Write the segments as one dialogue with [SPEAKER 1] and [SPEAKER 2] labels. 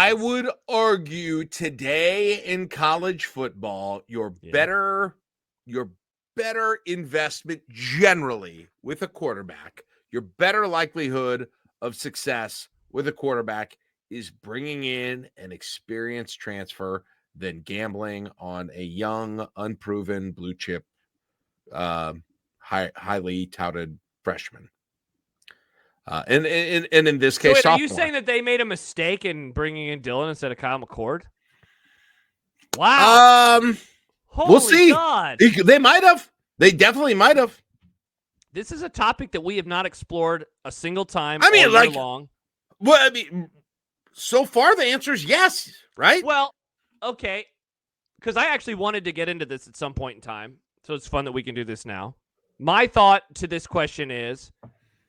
[SPEAKER 1] I would argue today in college football, your better investment generally with a quarterback, your better likelihood of success with a quarterback is bringing in an experienced transfer than gambling on a young, unproven, blue chip, highly touted freshman. And in this case,
[SPEAKER 2] so wait, are
[SPEAKER 1] sophomore.
[SPEAKER 2] you saying that they made a mistake in bringing in Dylan instead of Kyle McCord? Wow.
[SPEAKER 1] We'll see.
[SPEAKER 2] God.
[SPEAKER 1] They might have. They definitely might have.
[SPEAKER 2] This is a topic that we have not explored a single time
[SPEAKER 1] all year
[SPEAKER 2] long.
[SPEAKER 1] Well, so far the answer is yes, right?
[SPEAKER 2] Well, okay. Because I actually wanted to get into this at some point in time, so it's fun that we can do this now. My thought to this question is,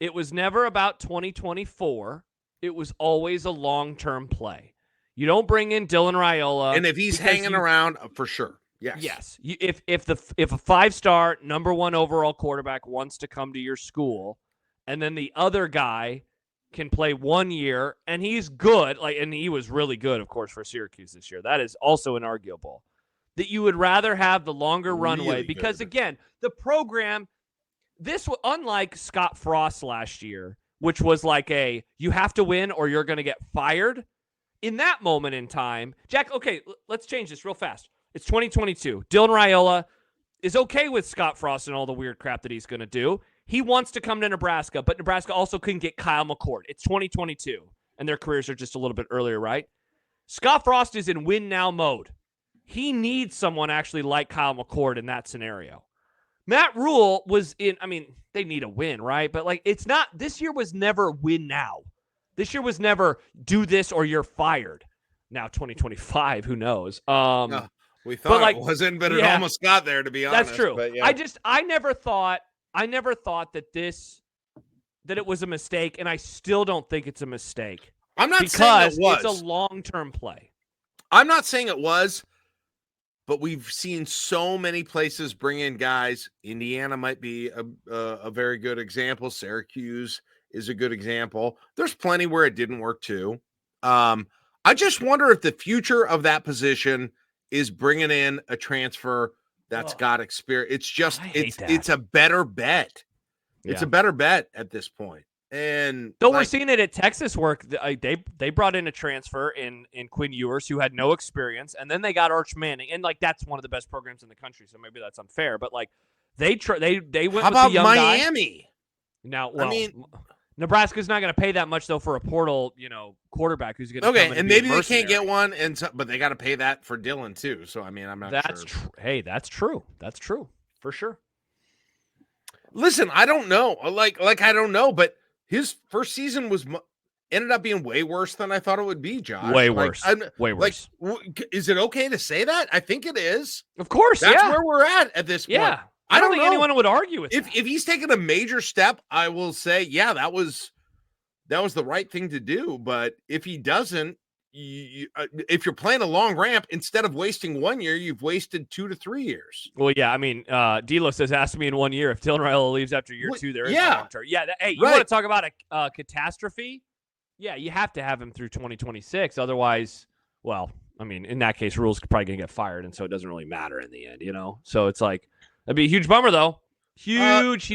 [SPEAKER 2] it was never about 2024. It was always a long-term play. You don't bring in Dylan Raiola.
[SPEAKER 1] And if he's hanging around, for sure. Yes.
[SPEAKER 2] Yes. If a 5-star number 1 overall quarterback wants to come to your school, and then the other guy can play 1 year and he's good, and he was really good, of course, for Syracuse this year. That is also inarguable. That you would rather have the longer runway because again, the program, unlike Scott Frost last year, which was like you have to win or you're going to get fired. In that moment in time, Jack, okay, let's change this real fast. It's 2022. Dylan Raiola is okay with Scott Frost and all the weird crap that he's going to do. He wants to come to Nebraska, but Nebraska also couldn't get Kyle McCord. It's 2022, and their careers are just a little bit earlier, right? Scott Frost is in win-now mode. He needs someone actually like Kyle McCord in that scenario. Matt Rule was they need a win, right? But, it's not – this year was never win now. This year was never do this or you're fired. Now 2025, who knows?
[SPEAKER 1] We thought it wasn't, but it almost got there, to be honest.
[SPEAKER 2] That's true.
[SPEAKER 1] But yeah.
[SPEAKER 2] I never thought that it was a mistake, and I still don't think it's a mistake.
[SPEAKER 1] I'm not saying it was.
[SPEAKER 2] It's a long-term play.
[SPEAKER 1] I'm not saying it was, but we've seen so many places bring in guys. Indiana might be a very good example. Syracuse is a good example. There's plenty where it didn't work too. I just wonder if the future of that position is bringing in a transfer that's got experience. It's just it's a better bet. Yeah. It's a better bet at this point. And
[SPEAKER 2] we're seeing it at Texas work. They brought in a transfer in Quinn Ewers who had no experience, and then they got Arch Manning, and that's one of the best programs in the country. So maybe that's unfair, but they went.
[SPEAKER 1] How about
[SPEAKER 2] with the young
[SPEAKER 1] Miami?
[SPEAKER 2] Guy. Now, Nebraska's not going to pay that much though for a portal, quarterback who's going to come
[SPEAKER 1] and maybe they can't get one, but they got to pay that for Dylan too. So I'm not sure.
[SPEAKER 2] Hey, that's true. That's true for sure.
[SPEAKER 1] Listen, I don't know. I don't know, but his first season ended up being way worse than I thought it would be, Josh.
[SPEAKER 2] Way worse. Way worse.
[SPEAKER 1] Is it okay to say that? I think it is.
[SPEAKER 2] Of course,
[SPEAKER 1] that's where we're at this point.
[SPEAKER 2] Yeah. I don't think anyone would argue with
[SPEAKER 1] that. If he's taken a major step, I will say, that was the right thing to do. But if he doesn't, if you're playing a long ramp, instead of wasting 1 year, you've wasted 2 to 3 years.
[SPEAKER 2] Well, yeah. I mean, D'Lo says, ask me in 1 year if Dylan Raiola leaves after year 2. There is no long term. Yeah. Hey, you want to talk about a catastrophe? Yeah, you have to have him through 2026. Otherwise, in that case, Rule's probably going to get fired, and so it doesn't really matter in the end, So it's that'd be a huge bummer, though. Huge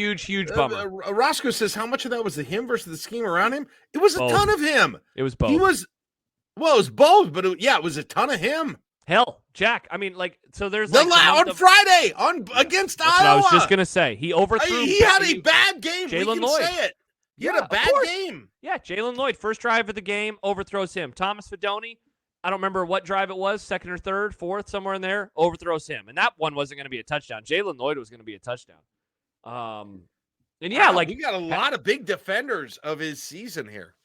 [SPEAKER 2] bummer.
[SPEAKER 1] Roscoe says, how much of that was him versus the scheme around him? It was a ton of him.
[SPEAKER 2] It was both.
[SPEAKER 1] It was both, but it was a ton of him.
[SPEAKER 2] Hell, Jack, so there's
[SPEAKER 1] on Friday against Iowa.
[SPEAKER 2] What I was just going to say. He overthrew.
[SPEAKER 1] He had a bad game.
[SPEAKER 2] Jalen Lloyd.
[SPEAKER 1] Say it. He had a bad game.
[SPEAKER 2] Yeah, Jalen Lloyd, first drive of the game, overthrows him. Thomas Fidone, I don't remember what drive it was, second or third, fourth, somewhere in there, overthrows him. And that one wasn't going to be a touchdown. Jalen Lloyd was going to be a touchdown.
[SPEAKER 1] We got a lot of big defenders of his season here.